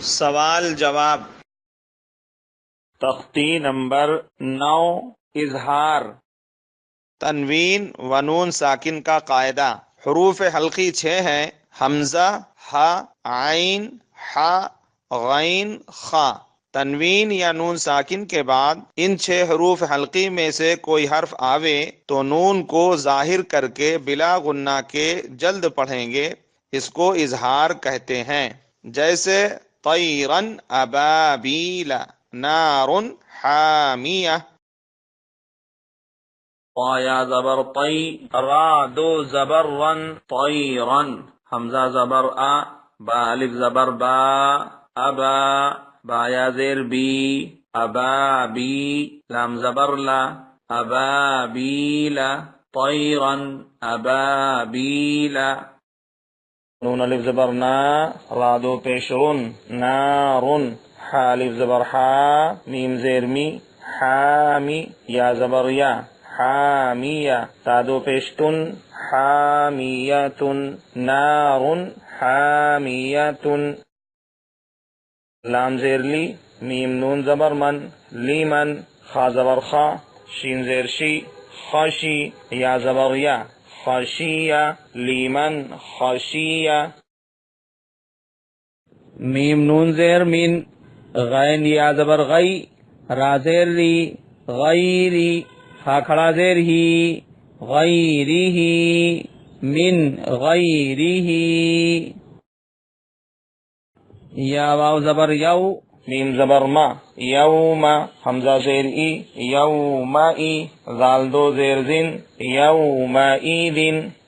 سوال جواب۔ تختی نمبر 9 اظہار۔ تنوین و نون ساکن کا قاعدہ۔ حروف حلقی 6 ہیں: حمزہ، ہا، عین، حا، غین، خا۔ تنوین یا نون ساکن کے بعد ان 6 حروف حلقی میں سے کوئی حرف آوے تو نون کو ظاہر کر کے بلا غنہ کے جلد پڑھیں گے، اس کو اظہار کہتے ہیں۔ جیسے طیرن ابابیل، نارن حامیہ۔ طا یا زبر طی، را دو زبر رن، طیرن۔ حمزہ زبر آ، با الف زبر با، ابا، با یا زیر بی، ابابی، لام زبر لا، ابابیلا، طیرن ابابیلا۔ نون الف زبر نا، را دو پیش رن، نارن۔ حا الف زبر حا، میم زیر می، حامی، یا زبر یا، حامیہ، تا دو پیشتن، حامیتن، نارن حامیتن۔ لام زیر لی، میم نون زبر من، لیمن۔ خا زبر خا، شین زیر شی، خشی، یا زبر یا، خشیہ، لیمن خشیہ۔ میم نون زیر من، غین یا زبر غی، را زیر ری، غیری۔ ہا کھڑا زیر ہی، غیرہ، من غیرہ۔ یا واو زبر یو، میم زبر ما، یوم۔ حمزہ زیر ای، یومئی۔ ذال دو زیر زن، یومئذ۔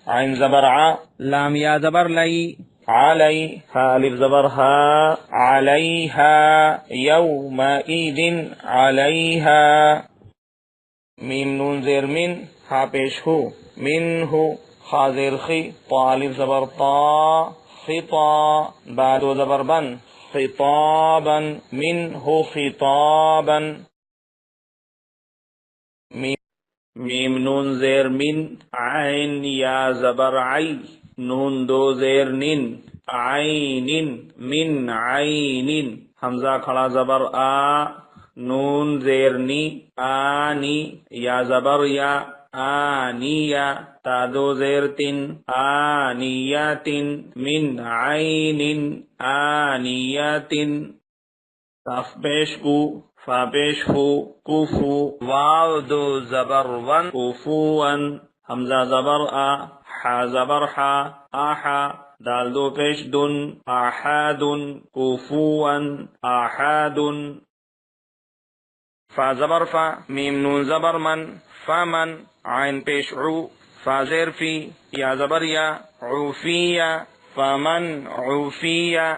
عین زبر ع، لام یا زبر لئی، علی۔ ہا الف زبر ہا، علیہا، یومئذ علیہا۔ میم نون زیر من، ہا پیش ہو، منہ۔ خا زیر خی، طا الف زبر طا، خطا۔ با دو زبر بن، خطابا، منہ خطابا۔ میم نون زیر من، عین یا زبر عی، نون دو زیر نن، عین، من عین۔ حمزہ کھڑا زبر آ، نون زیر نی، آنی، یا زبر یا، آنیہ۔ تا دو زیر تن، آنیت، من عین آنیت۔ کاف پیش کو، فا پیش ہو، کفو۔ واو دو زبر ون، کفون۔ حمزہ زبر آ، حا زبر حا، آحا۔ دال دو پیش دن، آحاد، کفون آحاد۔ فا زبر فا، میم نون زبر من، فمن۔ عین پیش عو، فا زیر فی، یا زبر یا، عوفیہ، فمن عوفیہ۔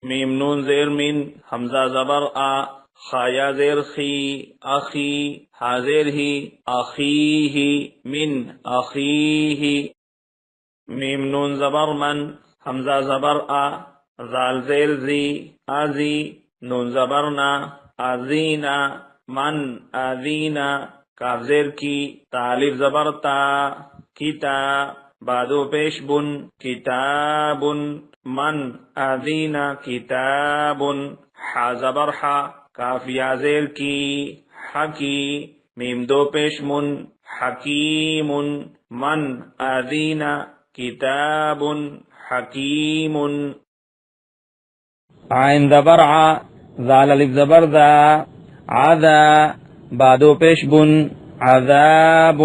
میم نون زیر من، حمزہ زبر آ، خا یا زیر خی، اخی۔ ہا زیر ہی، اخیہ، من اخیہ۔ میم نون زبر من، حمزہ زبر آ، ذال زیر زی، ازی۔ نون زبر نا، ازینا، من ازینا۔ کاف زیر کی، تا الف زبر تا، کتا۔ بادو پیش بن، کتاب، من ازینا کتاب۔ حا زبر حا، کاف یا زیر کی، حکی۔ میم دو پیش من، حکیم، من ازینا کتاب حکیم۔ عین زبر ع، ذال الف زبر ذا، عذا۔ بادو پیش بن، عذاب۔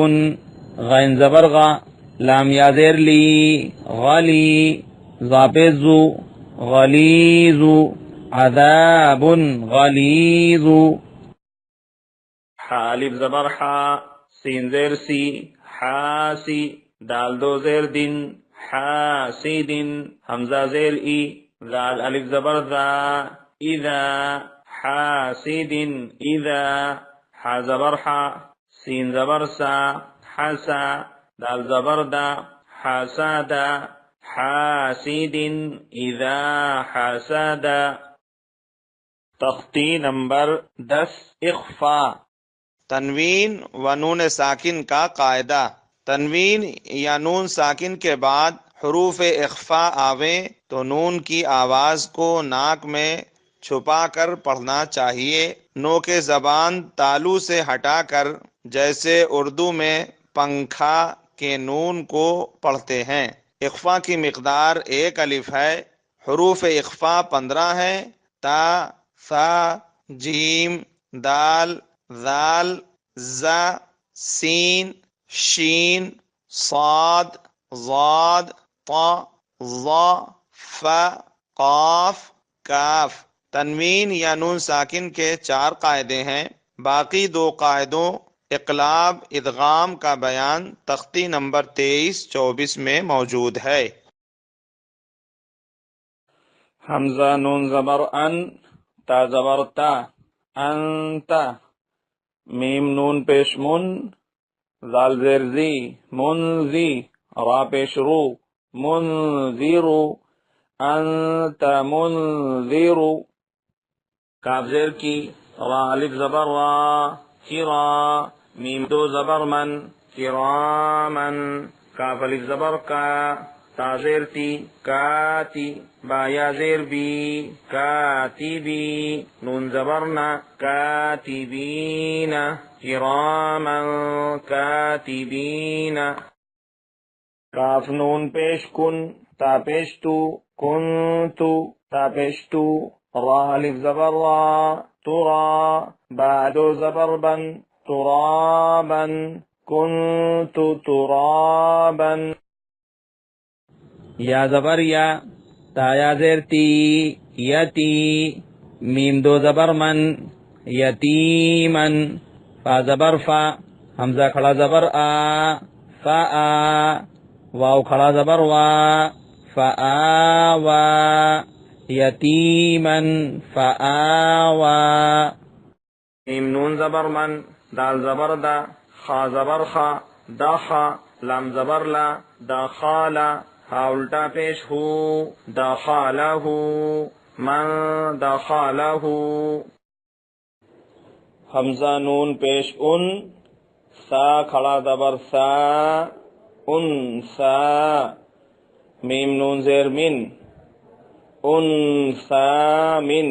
غین زبر غا، لام یا زیر لی، غلی۔ ذا پیش زو، غلیظ، عذاب غلیظ۔ حا الف زبر حا، سین زیر سی، حاسی۔ دال دو زیر دن، حاسد۔ حمزہ زیر ای، ذال الف زبر ذا، اذا، حاسد اذا۔ حا زبر حا، سین زبر سا، حسا۔ دال زبر دا، حسد، حاسد اذا حسد۔ تختی نمبر 10 اخفا۔ تنوین و نون ساکن کا قاعدہ۔ تنوین یا نون ساکن کے بعد حروف اخفا آویں تو نون کی آواز کو ناک میں چھپا کر پڑھنا چاہیے، نوک زبان تالو سے ہٹا کر، جیسے اردو میں پنکھا کے نون کو پڑھتے ہیں۔ اخفا کی مقدار 1 الف ہے۔ حروف اخفا 15 ہیں: تا، ثا، جیم، دال، ذال، زا، سین، شین، صاد، ضاد، طا، ظا، فا، قاف، کاف۔ تنوین یا نون ساکن کے 4 قاعدے ہیں۔ باقی 2 قاعدوں اقلاب ادغام کا بیان تختی نمبر 23-24 میں موجود ہے۔ حمزہ نون زبر ان، تا زبر تا، انتا، میم نون پیش من، زال زیر زی، منزی، را پیش رو، منذرو، انت منذر، کاف زیر کی، را الف زبر را، کرا، میم 2 زبر من، کرامن، کاف الف زبر کا، تا زیر تی، کاتی، با یا زیر بی، کاتبی، نون زبرنا، کاتبین، کرامن کاتبین، کاف نون پیش کن، تا پیش تو، کنتو، تا پیش تو، را الف زبر را، ترا، با 2 زبر بن، ترابن، کنتو ترابن، یا زبر یا، تا یا زیر تی، یتی، میم 2 زبر من، یتیمن، فا زبر فا، حمزہ کھڑا زبر آ، فا آ، واو کھڑا زبر وا، فآوا، یتیمن، فآوا، میم نون زبر من، دال زبر دا، خا زبر خا، دخا، لام زبر لا، دخالا، ہا الٹا پیش ہو، دخالہ، من دخالہ، حمزہ نون پیش ان، سا کھڑا زبر سا، انسا، میم نون زیر من، انسا من،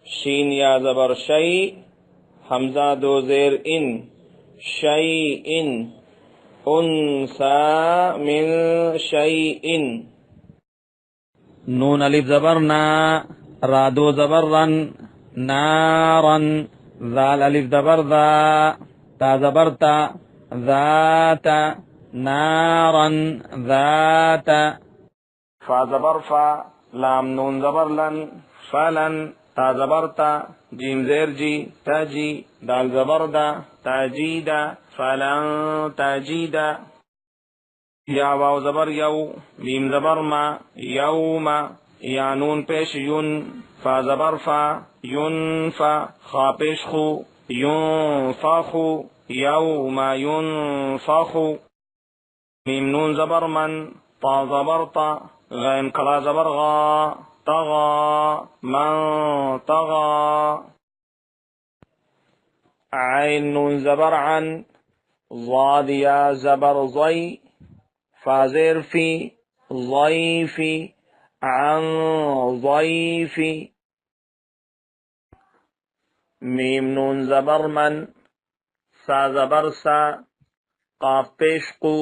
شین یا زبر شی، حمزہ 2 زیر ان، شیئن، انسا من شیئن، نون الف زبر نا، را 2 زبر رن، نارن، ذال الف زبر ذا، تا زبر تا، ذات، نارن ذات، فا زبر فا، لام نون زبر لن، فلن، تا زبر تا، جیم زیر جی، تجی، دال زبر دا، تجیدا، فلن تجیدا، یا واو زبر یو، میم زبر ما، یوم، یا نون پیش یون، فا زبر فا، ینفا، خا پیش خو، ینفخو، یوم ینفخو، میم نون زبر من، طا زبر طا، غین کھڑا زبر غا، طغا، من طغا، عین نون زبر عن، ضاد یا زبر ضی، فا زیر فی، ضیفی، عن ضیفی، میم نون زبر من، سا زبر سا، قاف پیش قو،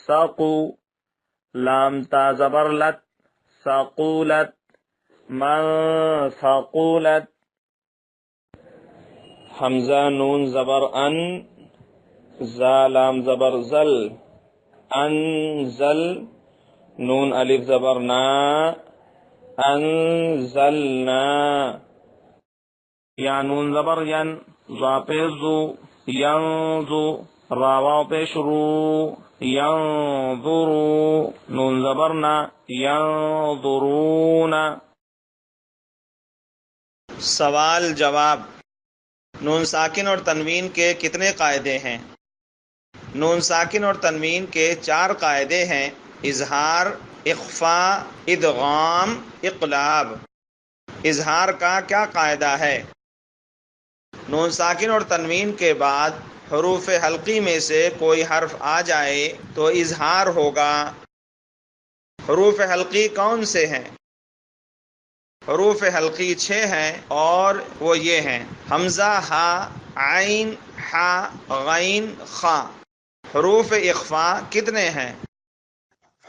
سقو، لام تا زبر لت، ثقولت، من ثقولت، حمزہ نون زبر ان، زا لام زبر زل، انزل، نون الف زبر نا، انزلنا، یا نون زبر ین، ضا پیش زو، ینزو، را واو پیش رو، ینظرو، نون زبرنا، ینظرون، سوال جواب: نون ساکن اور تنوین کے کتنے قاعدے ہیں؟ نون ساکن اور تنوین کے 4 قاعدے ہیں: اظہار، اخفا، ادغام، اقلاب۔ اظہار کا کیا قاعدہ ہے؟ نون ساکن اور تنوین کے بعد حروف حلقی میں سے کوئی حرف آ جائے تو اظہار ہوگا۔ حروف حلقی کون سے ہیں؟ حروف حلقی 6 ہیں اور وہ یہ ہیں: حمزہ، ہا، عین، حا، غین، خا۔ حروف اخفا کتنے ہیں؟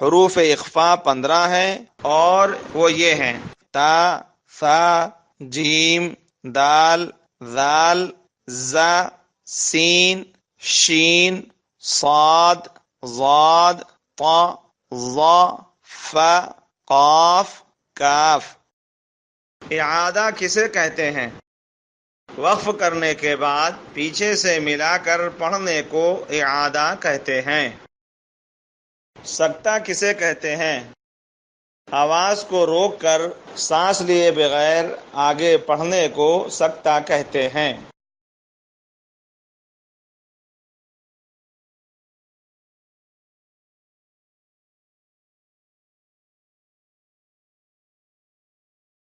حروف اخفا 15 ہیں اور وہ یہ ہیں: تا، ثا، جیم، دال، ذال، زا، سین، شین، صاد، ضاد، طا، ظا، فا، قاف، کاف۔ اعادہ کسے کہتے ہیں؟ وقف کرنے کے بعد پیچھے سے ملا کر پڑھنے کو اعادہ کہتے ہیں۔ سکتہ کسے کہتے ہیں؟ آواز کو روک کر سانس لیے بغیر آگے پڑھنے کو سکتہ کہتے ہیں۔